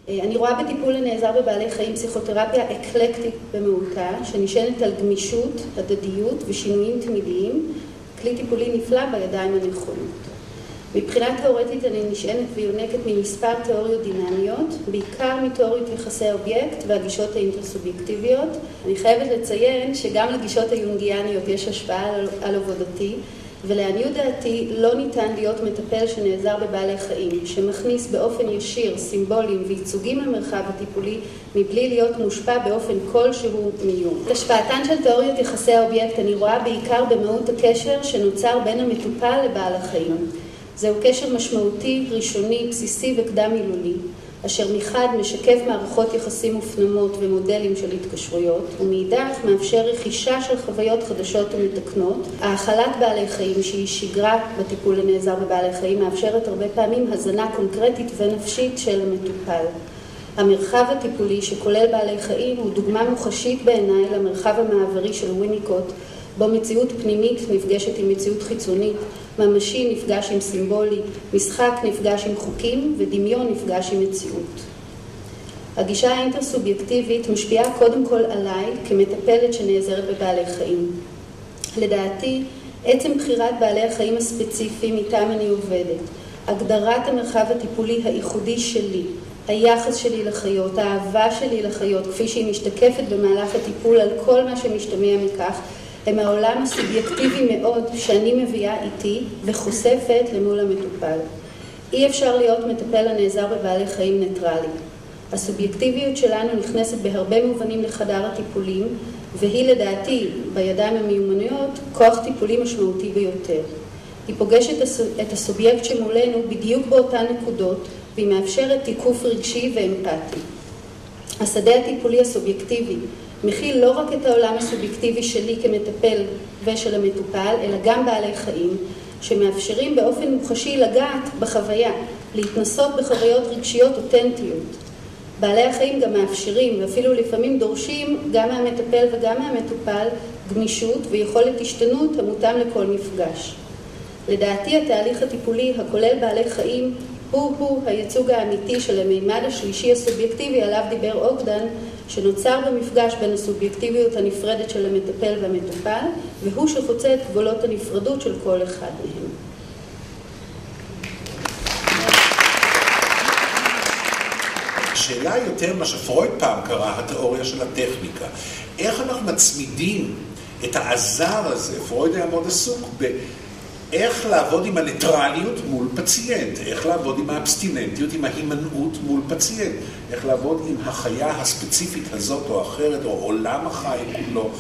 אני רואה בטיפול הנעזר בבעלי חיים פסיכותרפיה אקלקטית במהותה, שנשענת על גמישות, הדדיות ושינויים תמידיים, כלי טיפולי נפלא בידיים הנכונות. מבחינה תיאורטית אני נשענת ויונקת ממספר תיאוריות דינמיות, בעיקר מתיאוריות יחסי האובייקט והגישות האינטרסובייקטיביות. אני חייבת לציין שגם לגישות היונגיאניות יש השפעה על עבודתי, ולעניות דעתי לא ניתן להיות מטפל שנעזר בבעלי חיים, שמכניס באופן ישיר סימבולים וייצוגים למרחב הטיפולי, מבלי להיות מושפע באופן כלשהו מיון. את השפעתן של תיאוריות יחסי האובייקט אני רואה בעיקר במהות הקשר שנוצר בין המטופל לבעל החיים. זהו קשר משמעותי, ראשוני, בסיסי וקדם מילולי, אשר מחד משקף מערכות יחסים מופנמות ומודלים של התקשרויות, ומאידך מאפשר רכישה של חוויות חדשות ומתקנות. האכלת בעלי חיים, שהיא שגרה בטיפול הנעזר בבעלי חיים, מאפשרת הרבה פעמים הזנה קונקרטית ונפשית של המטופל. המרחב הטיפולי שכולל בעלי חיים הוא דוגמה מוחשית בעיניי למרחב המעברי של וויניקוט, בו מציאות פנימית נפגשת עם מציאות חיצונית, ממשי נפגש עם סימבולי, משחק נפגש עם חוקים ודמיון נפגש עם מציאות. הגישה האינטרסובייקטיבית משפיעה קודם כל עליי כמטפלת שנעזרת בבעלי חיים. לדעתי, עצם בחירת בעלי החיים הספציפיים איתם אני עובדת, הגדרת המרחב הטיפולי הייחודי שלי, היחס שלי לחיות, האהבה שלי לחיות, כפי שהיא משתקפת במהלך הטיפול על כל מה שמשתמע מכך, הם העולם הסובייקטיבי מאוד שאני מביאה איתי וחושפת למול המטופל. אי אפשר להיות מטפל הנעזר בבעלי חיים ניטרלי. הסובייקטיביות שלנו נכנסת בהרבה מובנים לחדר הטיפולים, והיא לדעתי, בידיים המיומנויות, כוח טיפולי משמעותי ביותר. היא פוגשת את הסובייקט שמולנו בדיוק באותן נקודות, והיא מאפשרת תיקוף רגשי ואמפתי. השדה הטיפולי הסובייקטיבי מכיל לא רק את העולם הסובייקטיבי שלי כמטפל ושל המטופל, אלא גם בעלי חיים, שמאפשרים באופן מוחשי לגעת בחוויה, להתנסות בחוויות רגשיות אותנטיות. בעלי החיים גם מאפשרים, ואפילו לפעמים דורשים, גם מהמטפל וגם מהמטופל, גמישות ויכולת השתנות המותאם לכל מפגש. לדעתי התהליך הטיפולי הכולל בעלי חיים הוא הייצוג האמיתי של המימד השלישי הסובייקטיבי עליו דיבר אוגדן, שנוצר במפגש בין הסובייקטיביות הנפרדת של המטפל והמטופל, והוא שחוצה את גבולות הנפרדות של כל אחד מהם. השאלה יותר מה שפרויד פעם קרא, התיאוריה של הטכניקה. איך אנחנו מצמידים את העזר הזה? פרויד היה מאוד עסוק איך לעבוד עם הניטרליות מול פציינט, איך לעבוד עם האבסטיננטיות, עם ההימנעות מול פציינט, איך לעבוד עם החיה הספציפית הזאת או אחרת, או עולם החי כולו,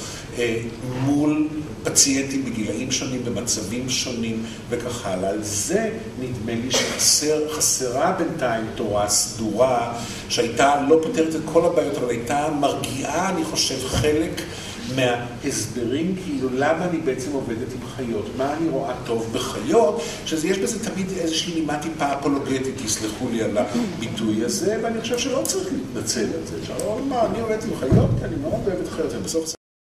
מול פציינטים בגילאים שונים, במצבים שונים וכך הלאה. על זה נדמה לי שחסרה בינתיים תורה סדורה, שהייתה לא פותרת את כל הבעיות, אבל הייתה מרגיעה, אני חושב, חלק מההסברים, כאילו למה אני בעצם עובדת עם חיות, מה אני רואה טוב בחיות, שיש בזה תמיד איזושהי נימה טיפה אפולוגטית, תסלחו לי על הביטוי הזה, ואני חושב שלא צריך להתנצל על זה. אפשר לומר, אני עובדת עם חיות, כי אני מאוד אוהבת חיות, ובסוף